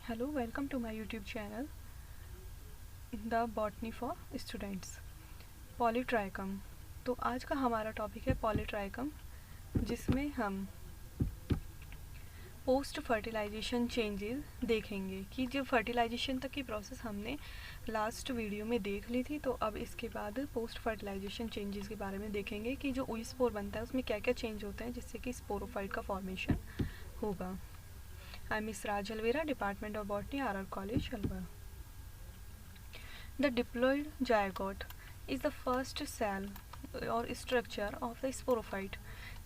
Hello, welcome to my YouTube channel, The Botany for Students. Polytrichum. तो आज का हमारा टॉपिक है पॉलीट्राइकम, जिसमें हम पोस्ट फर्टिलाइजेशन चेंजेस देखेंगे कि जो फर्टिलाइजेशन तक की प्रोसेस हमने लास्ट वीडियो में देख ली थी, तो अब इसके बाद पोस्ट फर्टिलाइजेशन चेंजेस के बारे में देखेंगे कि जो ओइस्पोर बनता है उसमें क्या क्या चेंज होते हैं जिससे कि स्पोरोफाइट का फॉर्मेशन होगा। I am Miss Raj Alvera, department of botany, RR college, Alwar. The diploid zygote is the first cell और structure of the sporophyte।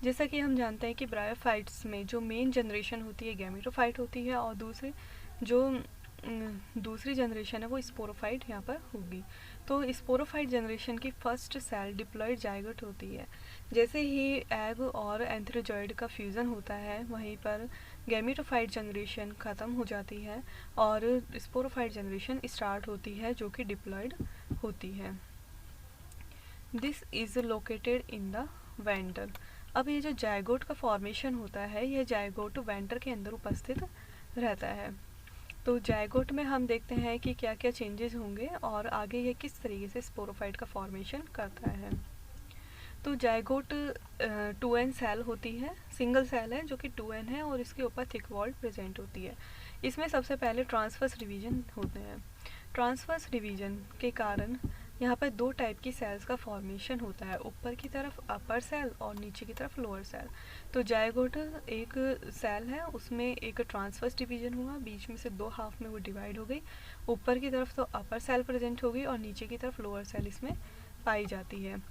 जैसा कि हम जानते हैं कि ब्रायोफाइट्स में जो मेन जनरेशन होती है गैमेटोफाइट होती है और दूसरी जनरेशन है वो स्पोरोफाइट यहाँ पर होगी। तो स्पोरोफाइट जनरेशन की फर्स्ट सेल डिप्लॉयड जायगोट होती है। जैसे ही एग और एंथ्रोजॉइड का फ्यूज़न होता है वहीं पर गैमेटोफाइट जनरेशन ख़त्म हो जाती है और स्पोरोफाइट जनरेशन स्टार्ट होती है जो कि डिप्लॉयड होती है। This is located in the venter. अब ये जो जायगोट का फॉर्मेशन होता है यह जायगोट वेंटर के अंदर उपस्थित रहता है। तो जायगोट में हम देखते हैं कि क्या क्या चेंजेस होंगे और आगे ये किस तरीके से स्पोरोफाइट का फॉर्मेशन करता है। तो जायगोट 2n सेल होती है, सिंगल सेल है जो कि 2n है और इसके ऊपर थिक वॉल प्रेजेंट होती है। इसमें सबसे पहले ट्रांसवर्स डिवीजन होते हैं। ट्रांसवर्स डिवीजन के कारण यहाँ पर दो टाइप की सेल्स का फॉर्मेशन होता है, ऊपर की तरफ अपर सेल और नीचे की तरफ लोअर सेल। तो जायगोट एक सेल है, उसमें एक ट्रांसवर्स डिवीजन हुआ, बीच में से दो हाफ में वो डिवाइड हो गई। ऊपर की तरफ तो अपर सेल प्रेजेंट होगी और नीचे की तरफ लोअर सेल इसमें पाई जाती है।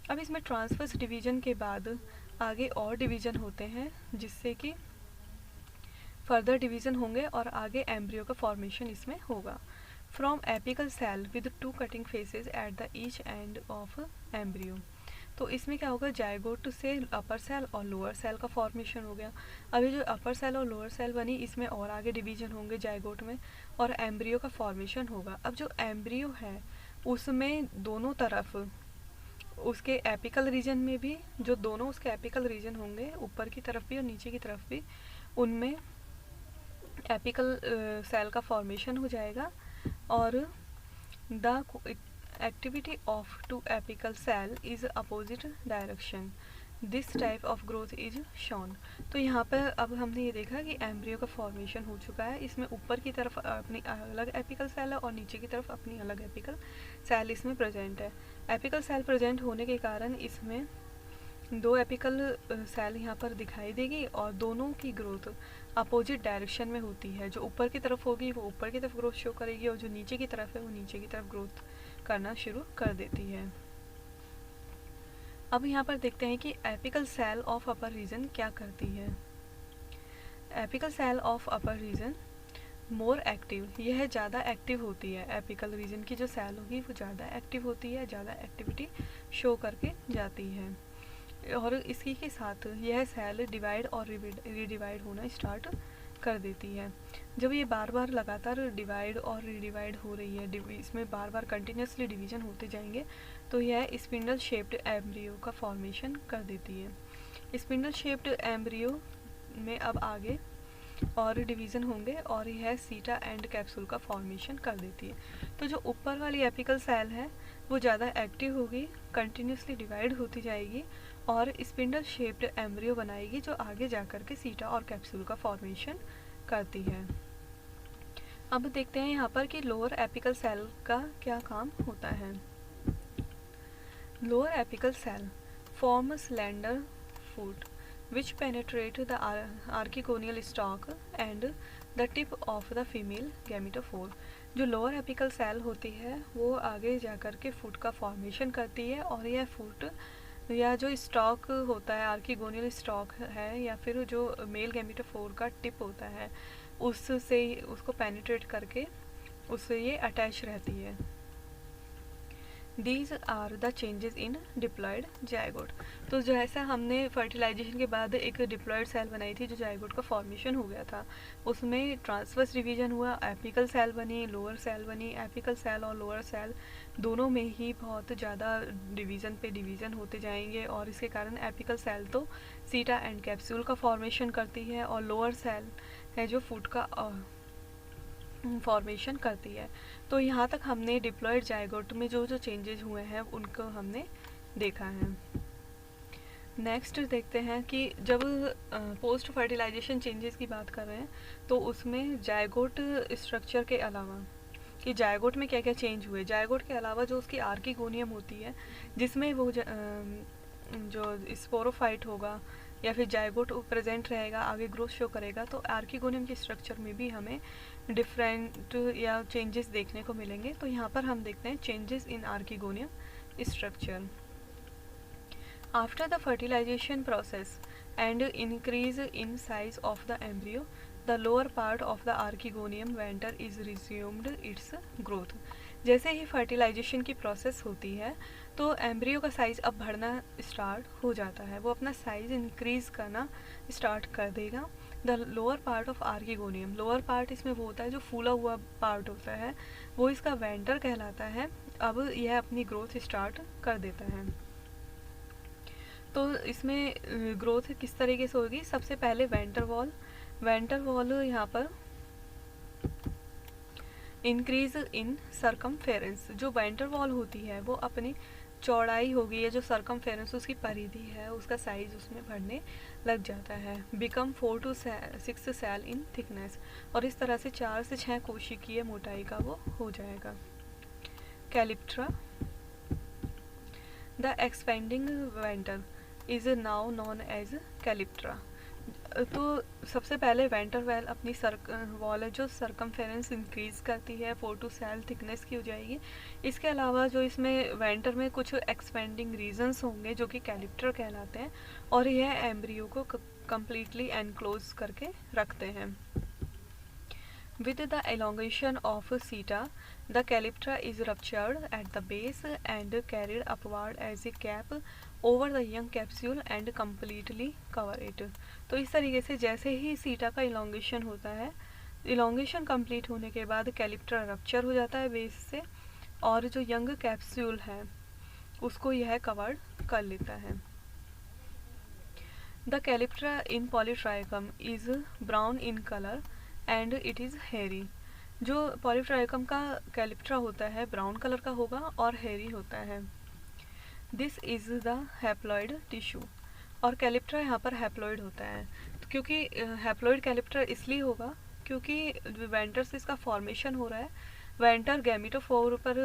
अब इसमें ट्रांसवर्स डिवीजन के बाद आगे और डिवीजन होते हैं जिससे कि फर्दर डिवीजन होंगे और आगे एम्ब्रियो का फॉर्मेशन इसमें होगा। From apical cell with 2 cutting faces at the each end of embryo. तो इसमें क्या होगा, जायगोट से अपर सेल और लोअर सेल का फॉर्मेशन हो गया। अभी जो अपर सेल और लोअर सेल बनी इसमें और आगे डिवीजन होंगे जायगोट में और एम्ब्रियो का फॉर्मेशन होगा। अब जो एम्ब्रियो है उसमें दोनों तरफ उसके एपिकल रीजन में भी जो दोनों उसके एपिकल रीजन होंगे, ऊपर की तरफ भी और नीचे की तरफ भी, उनमें एपिकल सेल का फॉर्मेशन हो जाएगा और the activity of two apical cell is opposite direction. This type of growth is shown. तो यहाँ पर अब हमने ये देखा कि एम्ब्रियो का फॉर्मेशन हो चुका है। इसमें ऊपर की तरफ अपनी अलग एपिकल सेल है और नीचे की तरफ अपनी अलग एपिकल सेल इसमें प्रेजेंट है। एपिकल सेल प्रेजेंट होने के कारण इसमें दो एपिकल सेल यहाँ पर दिखाई देगी और दोनों की ग्रोथ अपोजिट डायरेक्शन में होती है। जो ऊपर की तरफ होगी वो ऊपर की तरफ ग्रोथ शो करेगी और जो नीचे की तरफ है वो नीचे की तरफ ग्रोथ करना शुरू कर देती है। अब यहाँ पर देखते हैं कि apical cell of upper region क्या करती है। Apical cell of upper region more active, यह ज़्यादा एक्टिव होती है। एपिकल रीजन की जो सेल होगी वो ज़्यादा एक्टिव होती है, ज़्यादा एक्टिविटी शो करके जाती है और इसी के साथ यह सेल डिवाइड और रीडिवाइड होना स्टार्ट कर देती है। जब ये बार बार लगातार डिवाइड और रीडिवाइड हो रही है, इसमें बार बार कंटिन्यूसली डिवीजन होते जाएंगे, तो यह स्पिंडल शेप्ड एम्ब्रियो का फॉर्मेशन कर देती है। स्पिंडल शेप्ड एम्ब्रियो में अब आगे और डिवीज़न होंगे और यह सीटा एंड कैप्सूल का फॉर्मेशन कर देती है। तो जो ऊपर वाली एपिकल सेल है वो ज़्यादा एक्टिव होगी, कंटिन्यूसली डिवाइड होती जाएगी और स्पिंडल शेप्ड एम्ब्रियो बनाएगी जो आगे जाकर के सीटा और कैप्सूल का फॉर्मेशन करती है। अब देखते हैं यहाँ पर कि लोअर एपिकल सेल का क्या काम होता है। Lower apical cell form slender foot which penetrate the archegonial stalk and the tip of the female gametophore। जो लोअर एपिकल सेल होती है वो आगे जाकर के फुट का फॉर्मेशन करती है और यह फुट या जो स्टॉक होता है, आर्किगोनियल स्टॉक है या फिर जो मेल गैमेटोफोर का टिप होता है उससे उसको पेनिट्रेट करके उससे ये अटैच रहती है। These are the changes in diploid zygote। तो जैसा हमने फर्टिलाइजेशन के बाद एक डिप्लॉयड सेल बनाई थी जो जायगोट का फॉर्मेशन हो गया था, उसमें ट्रांसवर्स डिवीजन हुआ, एपिकल सेल बनी, लोअर सेल बनी। एपिकल सेल और लोअर सेल दोनों में ही बहुत ज़्यादा डिवीज़न पे डिवीज़न होते जाएंगे और इसके कारण एपिकल सेल तो सीटा एंड कैप्सूल का फॉर्मेशन करती है और लोअर सेल है जो फुट का फॉर्मेशन करती है। तो यहाँ तक हमने डिप्लॉयड जायगोट में जो जो चेंजेस हुए हैं उनको हमने देखा है। नेक्स्ट देखते हैं कि जब पोस्ट फर्टिलाइजेशन चेंजेस की बात कर रहे हैं तो उसमें जायगोट स्ट्रक्चर के अलावा कि जायगोट में क्या क्या चेंज हुए, जायगोट के अलावा जो उसकी आर्किगोनियम होती है जिसमें वो जो स्पोरोफाइट होगा या फिर जायगोट प्रेजेंट रहेगा, आगे ग्रोथ शो करेगा, तो आर्किगोनियम के स्ट्रक्चर में भी हमें डिफरेंट या चेंजेस देखने को मिलेंगे। तो यहाँ पर हम देखते हैं changes in archegonium structure. After the fertilization process and increase in size of the embryo, the lower part of the archegonium venter is resumed its growth। जैसे ही फर्टिलाइजेशन की प्रोसेस होती है तो एम्ब्रियो का साइज़ अब बढ़ना स्टार्ट हो जाता है, वो अपना साइज़ इंक्रीज़ करना स्टार्ट कर देगा। The lower part of archegonium, lower part इसमें वो होता है जो फूला हुआ पार्ट होता है, वो इसका वेंटर कहलाता है। अब यह अपनी ग्रोथ स्टार्ट कर देता है। तो इसमें ग्रोथ किस तरीके से होगी, सबसे पहले वेंटर वॉल यहाँ पर इंक्रीज इन सरकमफेरेंस, जो वेंटर वॉल होती है वो अपनी चौड़ाई होगी या जो सरकमफेरेंस उसकी परिधि है उसका साइज उसमें बढ़ने लग जाता है। Become 4 to 6 cell in thickness, और इस तरह से 4 से 6 कोशिकीय मोटाई का वो हो जाएगा। Calyptra, the expanding venter is now known as calyptra. तो सबसे पहले वेंटर वेल अपनी वॉल है जो सरकमफेरेंस इंक्रीज़ करती है, 4 to 6 सेल थिकनेस की हो जाएगी। इसके अलावा जो इसमें वेंटर में कुछ एक्सपेंडिंग रीजन्स होंगे जो कि कैलिप्टर कहलाते हैं, और यह एम्ब्रियो को कम्प्लीटली एनक्लोज करके रखते हैं। With the elongation of seta, the calyptra is ruptured at the base and carried upward as a cap over the young capsule and completely cover it। तो इस तरीके से जैसे ही सीटा का इलोंगेशन होता है, इलोंगेशन कंप्लीट होने के बाद कैलिप्ट्रा रप्चर हो जाता है बेस से, और जो यंग कैप्सूल है उसको यह कवर कर लेता है। The calyptra in Polytrichum is brown in colour and it is हेरी। जो पॉलीट्राइकम का कैलिप्ट्रा होता है ब्राउन कलर का होगा और हेरी होता है। This is the haploid tissue, और कैलिप्ट्रा यहाँ पर हैप्लॉइड होता है। तो क्योंकि हैप्लॉइड कैलिप्ट्रा इसलिए होगा क्योंकि वेंटर से इसका फॉर्मेशन हो रहा है। वेंटर गैमीटोफोर पर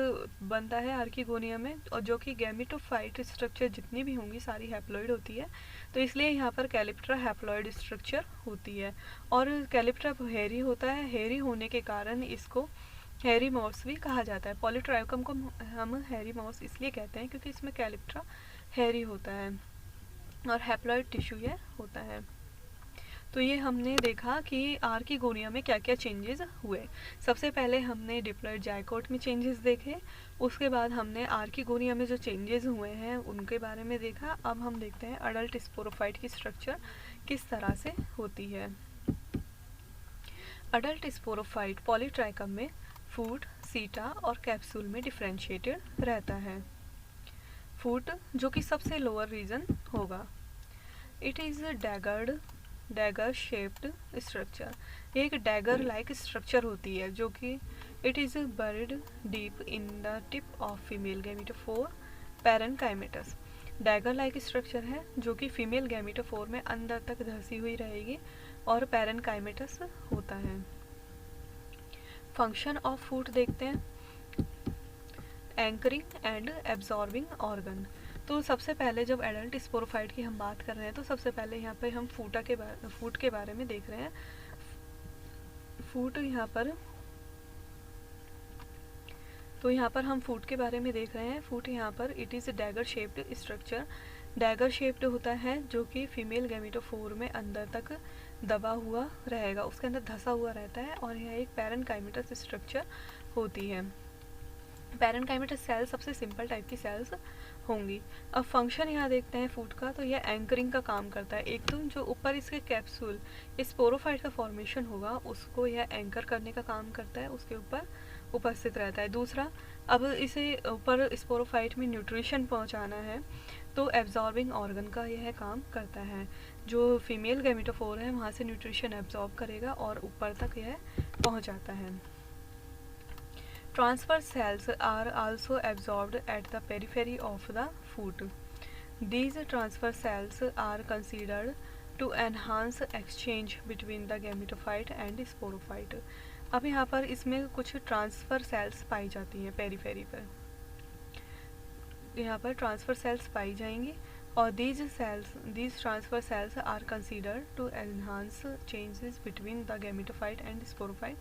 बनता है आर्किगोनिया में, और जो कि गैमीटोफाइट स्ट्रक्चर जितनी भी होंगी सारी हैप्लॉइड होती है, तो इसलिए यहाँ पर कैलिप्ट्रा हैप्लॉइड स्ट्रक्चर होती है। और कैलिप्ट्रा हेरी होता है, हेरी होने के कारण इसको हैरी मॉस भी कहा जाता है। पॉलीट्राइकम को हम हैरी मॉस इसलिए कहते हैं क्योंकि इसमें कैलिप्ट्रा हैरी होता है और हैप्लॉइड टिश्यू ये होता है। तो ये हमने देखा कि आर्किगोनिया में क्या क्या चेंजेस हुए। सबसे पहले हमने डिप्लॉयड जायकोट में चेंजेस देखे, उसके बाद हमने आर्किगोनिया में जो चेंजेस हुए हैं उनके बारे में देखा। अब हम देखते हैं अडल्ट स्पोरोफाइट की स्ट्रक्चर किस तरह से होती है। अडल्ट स्पोरोफाइट पॉलीट्राइकम में फूट, सीटा और कैप्सूल में डिफ्रेंशिएटेड रहता है। फूट जो कि सबसे लोअर रीजन होगा। It is dagger shaped structure, एक डैगर लाइक स्ट्रक्चर होती है जो कि it is buried deep in the tip of female gametophore parenchymatous. Dagger like structure है जो कि फीमेल गैमीटोफोर में अंदर तक धंसी हुई रहेगी और पैरेनकाइमेटस होता है। फंक्शन ऑफ फूट देखते हैं। Anchoring and absorbing organ. तो सबसे पहले जब एडल्ट स्पोरोफाइट की हम बात कर रहे हैं तो सबसे पहले यहाँ पे हम फूट के बारे में देख रहे हैं। फूट यहाँ पर तो यहाँ पर हम फूट के बारे में देख रहे हैं। फूट यहाँ पर it is dagger shaped structure, dagger shaped होता है जो कि फीमेल गैमीटोफोर में अंदर तक दबा हुआ रहेगा, उसके अंदर धंसा हुआ रहता है, और यह एक पैरेनकाइमेटस स्ट्रक्चर होती है। पैरेनकाइमेटस सेल सबसे सिंपल टाइप की सेल्स होंगी। अब फंक्शन यहाँ देखते हैं फूट का, तो यह एंकरिंग का काम करता है। एक तो जो ऊपर इसके कैप्सूल स्पोरोफाइट का फॉर्मेशन होगा उसको यह एंकर करने का काम करता है, उसके ऊपर उपस्थित रहता है। दूसरा, अब इसे ऊपर स्पोरोफाइट में न्यूट्रिशन पहुँचाना है तो एब्जॉर्बिंग ऑर्गन का यह काम करता है। जो फीमेल गैमीटोफोर है वहाँ से न्यूट्रिशन एब्जॉर्ब करेगा और ऊपर तक यह पहुँचाता है। Transfer cells are also absorbed at the periphery of the foot. These transfer cells are considered to enhance exchange between the gametophyte and sporophyte. अब यहाँ पर इसमें कुछ ट्रांसफ़र सेल्स पाई जाती हैं पेरीफेरी पर, यहाँ पर ट्रांसफ़र सेल्स पाई जाएंगी और these transfer cells are considered to enhance changes between the gametophyte and sporophyte.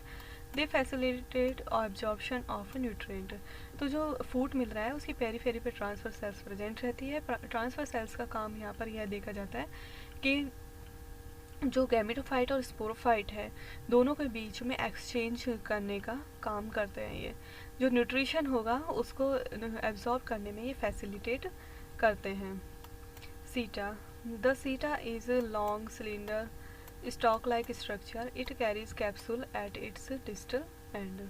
They facilitate absorption of nutrient. तो जो फूड मिल रहा है उसकी पेरीफेरी पे ट्रांसफ़र सेल्स प्रेजेंट रहती है। ट्रांसफ़र सेल्स का काम यहाँ पर यह देखा जाता है कि जो गैमेटोफाइट और स्पोरोफाइट है दोनों के बीच में एक्सचेंज करने का काम करते हैं। ये जो न्यूट्रिशन होगा उसको एब्जॉर्ब करने में ये फैसिलिटेट करते हैं। सीटा, द सीटा is a long cylinder stock like structure, it carries capsule at its distal end.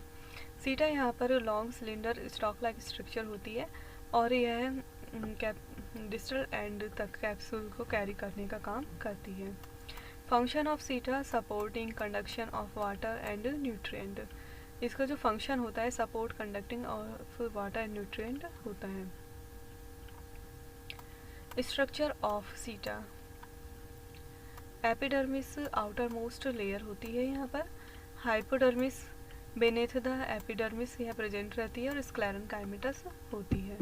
सीटा यहाँ पर long cylinder stock like structure होती है और यह डिस्टल एंड तक कैप्सूल को कैरी करने का काम करती है। फंक्शन ऑफ सीटा supporting conduction of water and nutrient. इसका जो फंक्शन होता है support conducting of water and nutrient होता है। स्ट्रक्चर ऑफ सीटा, एपिडर्मिस आउटर मोस्ट लेयर होती है यहाँ पर, हाइपोडर्मिस बेनेथ द एपिडर्मिस यहाँ प्रेजेंट रहती है और स्क्लेरेनकाइमेटस होती है।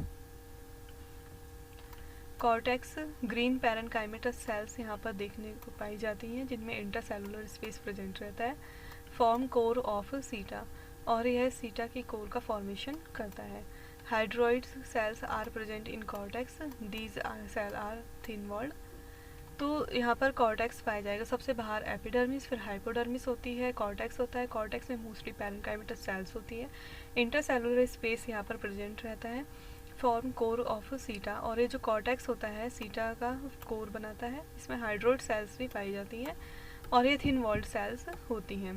कॉर्टेक्स, ग्रीन पैरेनकाइमेटस सेल्स यहाँ पर देखने को पाई जाती हैं जिनमें इंटरसेलुलर स्पेस प्रेजेंट रहता है। फॉर्म कोर ऑफ सीटा, और यह सीटा की कोर का फॉर्मेशन करता है। Hydroid cells are present in cortex, these cell are thin walled. तो यहाँ पर कॉर्टेक्स पाया जाएगा, सबसे बाहर एपिडर्मिस, फिर हाइपोडर्मिस होती है, कॉर्टेक्स होता है। कॉर्टेक्स में मोस्टली पैरेनकाइमेटस सेल्स होती है। इंटरसेलुलर स्पेस यहाँ पर प्रेजेंट रहता है। फॉर्म कोर ऑफ सीटा, और ये जो कॉर्टेक्स होता है सीटा का कोर बनाता है। इसमें हाइड्रोइड सेल्स भी पाई जाती हैं और ये थिन वॉल्ड सेल्स होती हैं।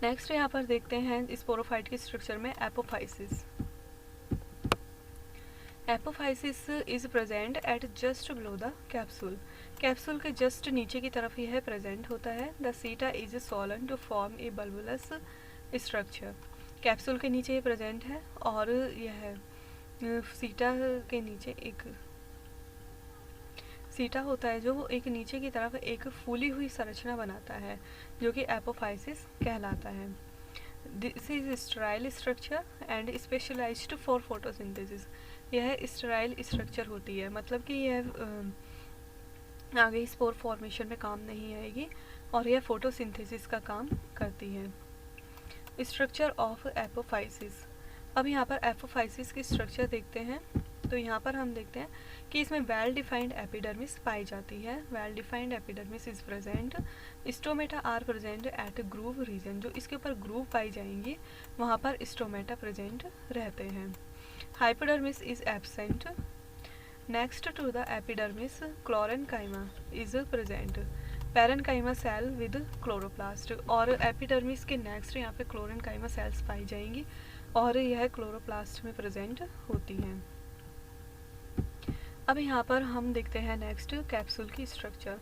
नेक्स्ट यहाँ पर देखते हैं स्पोरोफाइट की स्ट्रक्चर में apophysis. Apophysis is present at just below the capsule. Capsule के जस्ट नीचे की तरफ यह प्रेजेंट होता है। The seta is swollen to form a bulbous structure. Capsule के नीचे ये प्रेजेंट है और यह सीटा के नीचे एक सीटा होता है जो एक नीचे की तरफ एक फूली हुई संरचना बनाता है जो कि एपोफाइसिस कहलाता है। This is sterile structure and specialised for photosynthesis. यह स्टेराइल स्ट्रक्चर होती है, मतलब कि यह आगे स्पोर फॉर्मेशन में काम नहीं आएगी और यह फोटोसिंथेसिस का काम करती है। स्ट्रक्चर ऑफ एपोफाइसिस, अब यहाँ पर एपोफाइसिस की स्ट्रक्चर देखते हैं। तो यहाँ पर हम देखते हैं कि इसमें वेल डिफाइंड एपिडर्मिस पाई जाती है। Well defined epidermis is present. Stomata are present at groove region, जो इसके ऊपर ग्रूव पाई जाएंगी वहाँ पर स्टोमेटा प्रेजेंट रहते हैं। Hypodermis is absent. Next to the epidermis chlorenchyma is present. Parenchyma cell with chloroplast, और एपिडर्मिस के नेक्स्ट यहाँ पे क्लोरेनकाइमा सेल्स पाई जाएंगी और यह क्लोरोप्लास्ट में प्रेजेंट होती हैं। अब यहाँ पर हम देखते हैं नेक्स्ट कैप्सूल की स्ट्रक्चर।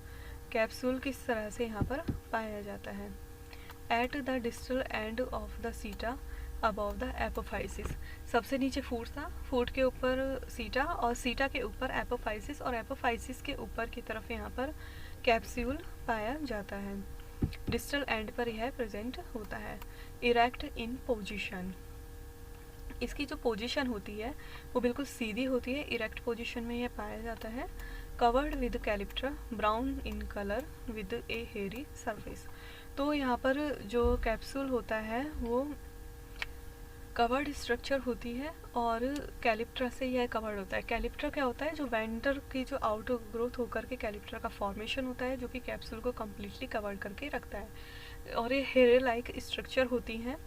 कैप्सूल किस तरह से यहाँ पर पाया जाता है। At the distal end of the सीटा अबव द एपोफाइसिस। सबसे नीचे फूट था, फूट के ऊपर सीटा और सीटा के ऊपर एपोफाइसिस और एपोफाइसिस के ऊपर की तरफ यहाँ पर कैप्सूल पाया जाता है। डिस्टल एंड पर यह प्रेजेंट होता है। इरेक्ट इन पोजीशन, इसकी जो पोजीशन होती है वो बिल्कुल सीधी होती है, इरेक्ट पोजीशन में यह पाया जाता है। Covered with calyptra, brown in colour with A hairy surface. तो यहाँ पर जो कैप्सूल होता है वो कवर्ड स्ट्रक्चर होती है और कैलिप्ट्रा से यह कवर्ड होता है। कैलिप्ट्रा क्या होता है, जो वेंटर की जो आउट ग्रोथ होकर के कैलिप्ट्रा का फॉर्मेशन होता है जो कि कैप्सूल को कम्प्लीटली कवर्ड करके रखता है। और ये हेयर लाइक स्ट्रक्चर होती हैं,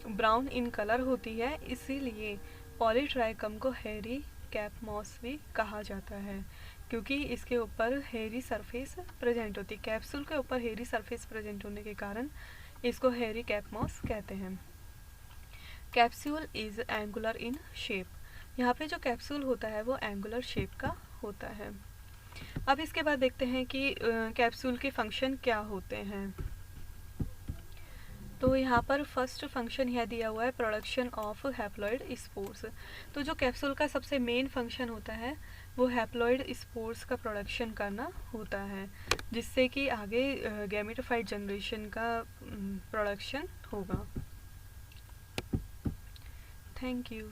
ब्राउन इन कलर होती है, इसीलिए पॉलीट्राइकम को हेयरी कैप मॉस भी कहा जाता है क्योंकि इसके ऊपर हेयरी सरफेस प्रेजेंट होती है। कैप्सूल के ऊपर हेयरी सरफेस प्रेजेंट होने के कारण इसको हेयरी कैप मॉस कहते हैं। Capsule is angular in shape, यहाँ पे जो कैप्सूल होता है वो एंगुलर शेप का होता है। अब इसके बाद देखते हैं कि कैप्सूल के फंक्शन क्या होते हैं। तो यहाँ पर फर्स्ट फंक्शन यह दिया हुआ है प्रोडक्शन ऑफ हैप्लॉइड स्पोर्स। तो जो कैप्सूल का सबसे मेन फंक्शन होता है वो हैप्लॉइड स्पोर्स का प्रोडक्शन करना होता है, जिससे कि आगे गैमेटोफाइट जनरेशन का प्रोडक्शन होगा। Thank you.